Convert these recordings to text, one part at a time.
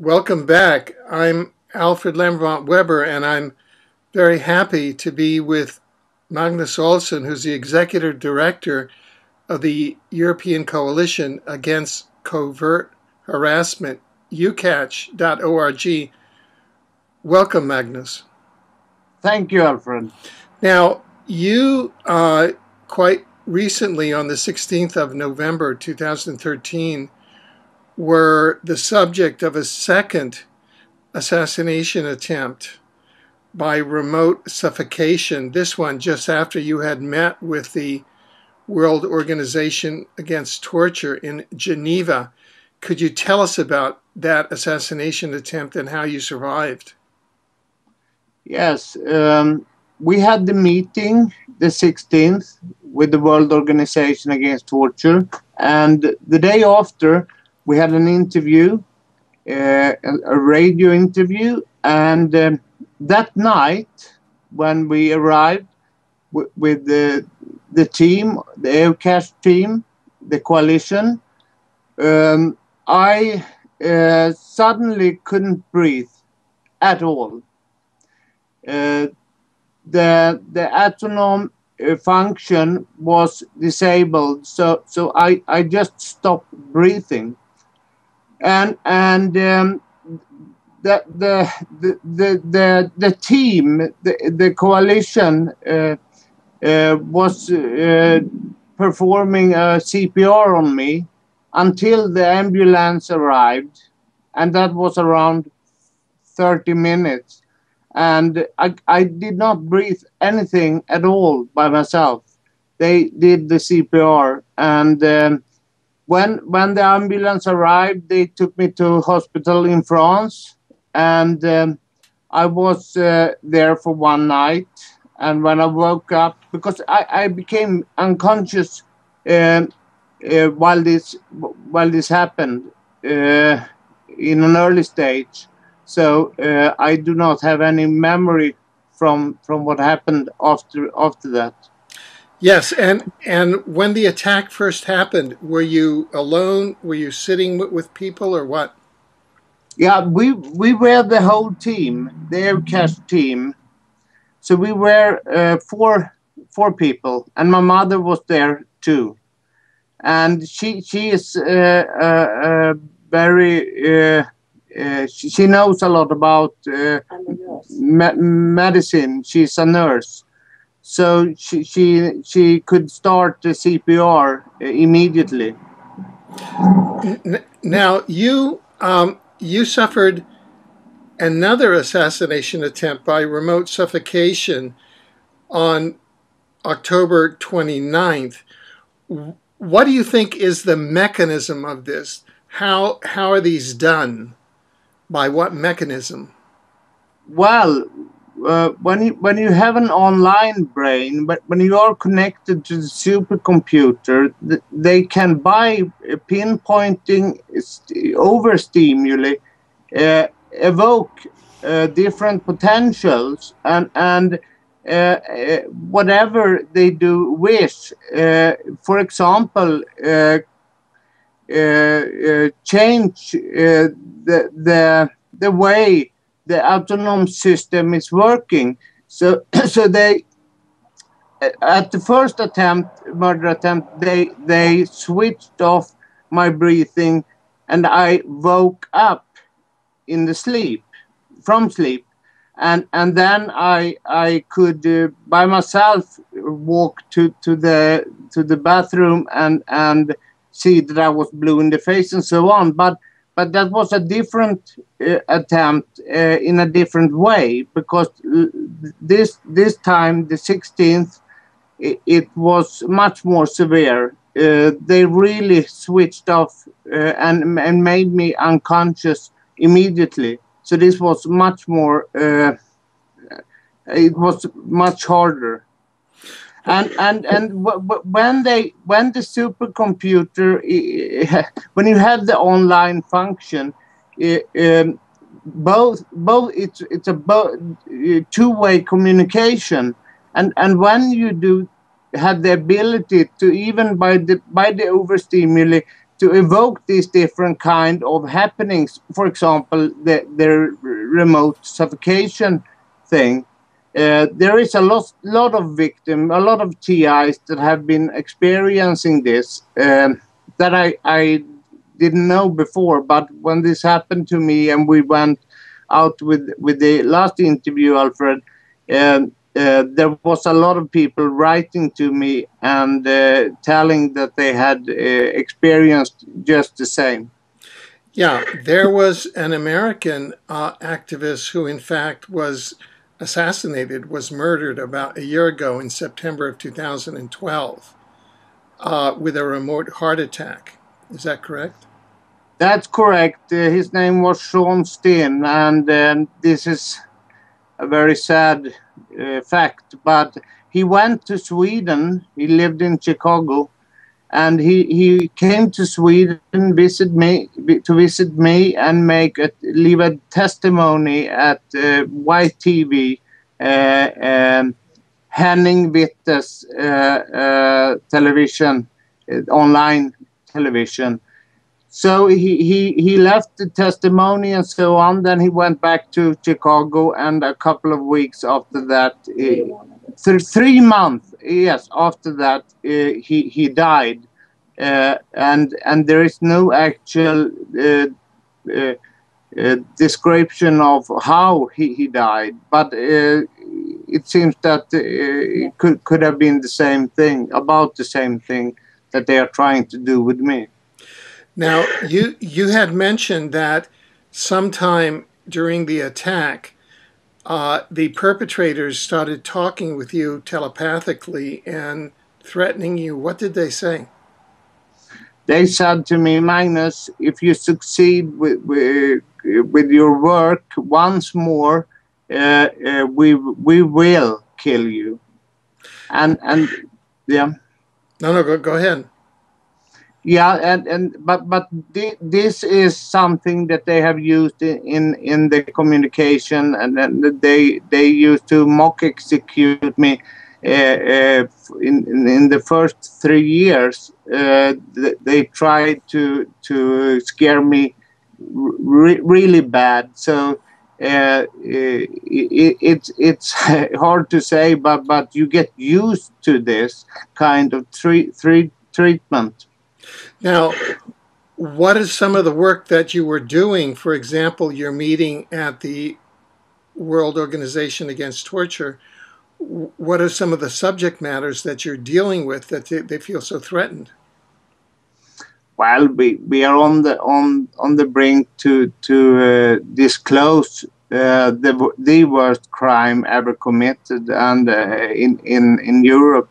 Welcome back. I'm Alfred Lambront Weber, and I'm very happy to be with Magnus Olsson, who's the Executive Director of the European Coalition Against Covert Harassment, ucatch.org. Welcome, Magnus. Thank you, Alfred. Now, you quite recently, on the 16th of November 2013, were the subject of a second assassination attempt by remote suffocation, this one just after you had met with the World Organization Against Torture in Geneva. Could you tell us about that assassination attempt and how you survived? Yes, we had the meeting the 16th with the World Organization Against Torture, and the day after we had an interview, a radio interview, and that night when we arrived with the team, the EUCASH team, the coalition, I suddenly couldn't breathe at all. The autonomic function was disabled, so I just stopped breathing. And the team, the coalition, was performing a CPR on me until the ambulance arrived, and that was around 30 minutes. And I did not breathe anything at all by myself. They did the CPR, and when the ambulance arrived, they took me to a hospital in France, and I was there for one night. And when I woke up, because I became unconscious while this happened in an early stage, so I do not have any memory from what happened after that. Yes, and when the attack first happened, were you alone? Were you sitting with people, or what? Yeah, we were the whole team, the EUCASH team. So we were four people, and my mother was there too. And she is very she knows a lot about medicine. She's a nurse. So she could start the CPR immediately. Now you suffered another assassination attempt by remote suffocation on October 29th. What do you think is the mechanism of this? How are these done? By what mechanism? Well, when you have an online brain, but when you are connected to the supercomputer, they can, by pinpointing overstimuli, evoke different potentials, and whatever they do wish. For example, change the way the autonomous system is working. So they, at the first murder attempt, they switched off my breathing, and I woke up in the from sleep, and then I could by myself walk to the bathroom and see that I was blue in the face and so on. But that was a different attempt in a different way, because this time, the 16th, it was much more severe. They really switched off and made me unconscious immediately. So this was much more. It was much harder. And when the supercomputer, when you have the online function, both it's a two-way communication, and when you do have the ability to, even by the overstimuli, to evoke these different kind of happenings. For example, the remote suffocation thing. There is a lot of victims, a lot of TIs that have been experiencing this that I didn't know before. But when this happened to me, and we went out with the last interview, Alfred, there was a lot of people writing to me and telling that they had experienced just the same. Yeah, there was an American activist who, in fact, was assassinated, was murdered about a year ago in September of 2012 with a remote heart attack. Is that correct? That's correct. His name was Sean Steen, and this is a very sad fact. But he went to Sweden. He lived in Chicago, and he came to Sweden to visit me and leave a testimony at YTV, Henning Witte's television, online television. So he left the testimony and so on. Then he went back to Chicago, and a couple of weeks after that, 3 months, yes, after that, he died. And there is no actual description of how he died, but it seems that it could have been the same thing, about the same thing that they are trying to do with me. Now, you had mentioned that sometime during the attack, the perpetrators started talking with you telepathically and threatening you. What did they say? They said to me, Magnus, if you succeed with your work once more, we will kill you. And yeah. No, go ahead. Yeah, but this is something that they have used in the communication, and then they used to mock execute me in the first 3 years. They tried to scare me really bad. So it's hard to say, but you get used to this kind of treatment. Now, what is some of the work that you were doing? For example, your meeting at the World Organization Against Torture. What are some of the subject matters that you're dealing with that they feel so threatened? Well, we are on the brink to disclose the worst crime ever committed, and in Europe.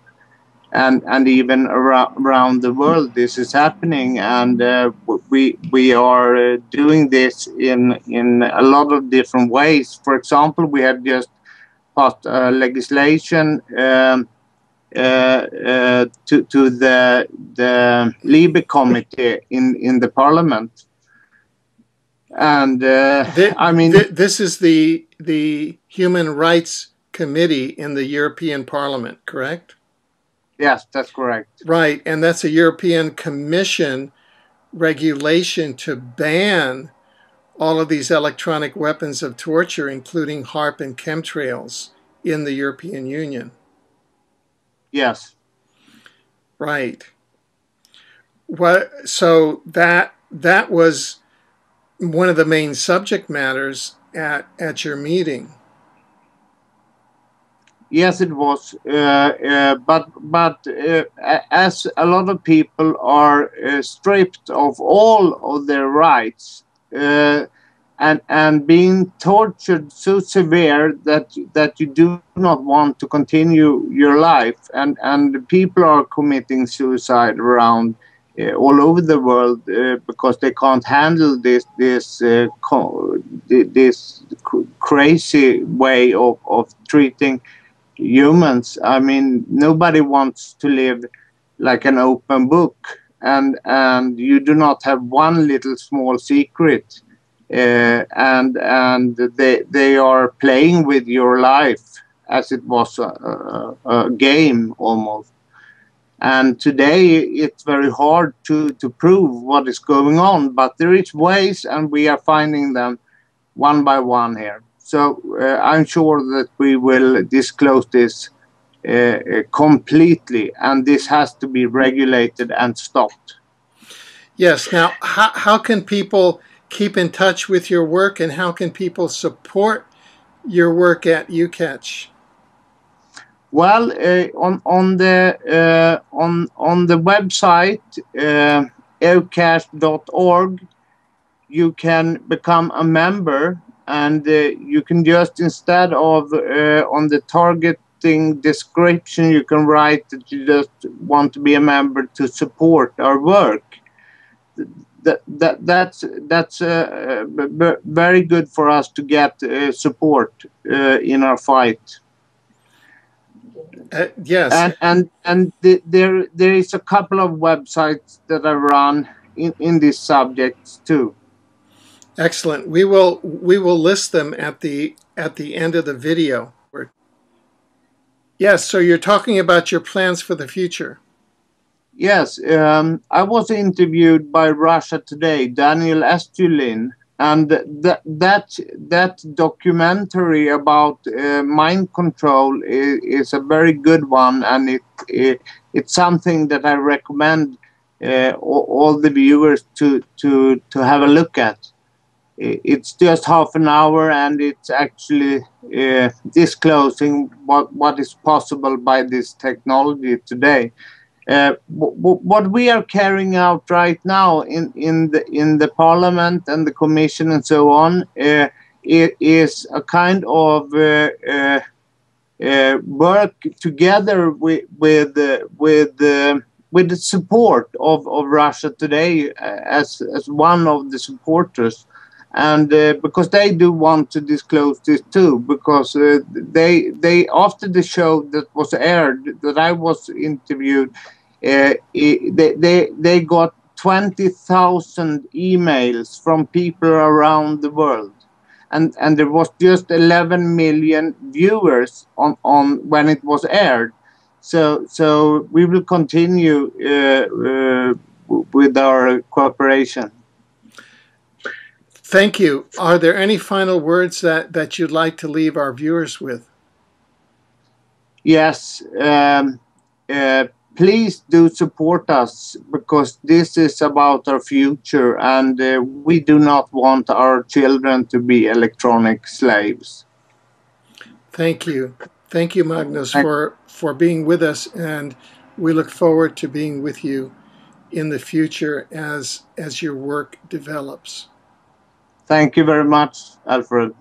And even around the world, this is happening, and we are doing this in a lot of different ways. For example, we have just passed legislation to the Libe Committee in the Parliament, and I mean, this is the Human Rights Committee in the European Parliament, correct? Yes, that's correct. Right, and that's a European Commission regulation to ban all of these electronic weapons of torture, including HARP and chemtrails, in the European Union. Yes. Right. So that was one of the main subject matters at your meeting. Yes, it was, but as a lot of people are stripped of all of their rights and being tortured so severe that you do not want to continue your life, and people are committing suicide around all over the world because they can't handle this crazy way of treating humans. I mean, nobody wants to live like an open book, and you do not have one little small secret, and they are playing with your life as it was a game almost. And today it's very hard to prove what is going on, but there is ways, and we are finding them one by one here. So I'm sure that we will disclose this completely, and this has to be regulated and stopped. Yes. Now, how can people keep in touch with your work, and how can people support your work at UCatch? Well, on the website eucash.org, you can become a member, and you can just, instead of on the targeting description, you can write that you just want to be a member to support our work. That's very good for us to get support in our fight. Yes. And there is a couple of websites that I run in these subjects too. Excellent. We will list them at the end of the video. Yes. So you're talking about your plans for the future. Yes, I was interviewed by Russia Today, Daniel Estulin, and that documentary about mind control is a very good one, and it's something that I recommend all the viewers to have a look at. It's just half an hour, and it's actually disclosing what is possible by this technology today. What we are carrying out right now in the Parliament and the Commission and so on, it is a kind of work together with the support of Russia Today as one of the supporters, and because they do want to disclose this too, because they after the show that was aired, that I was interviewed, they got 20,000 emails from people around the world, and there was just 11 million viewers on when it was aired. So we will continue with our cooperation. Thank you. Are there any final words that you'd like to leave our viewers with? Yes. Please do support us, because this is about our future, and we do not want our children to be electronic slaves. Thank you. Thank you, Magnus, for being with us, and we look forward to being with you in the future as your work develops. Thank you very much, Alfred.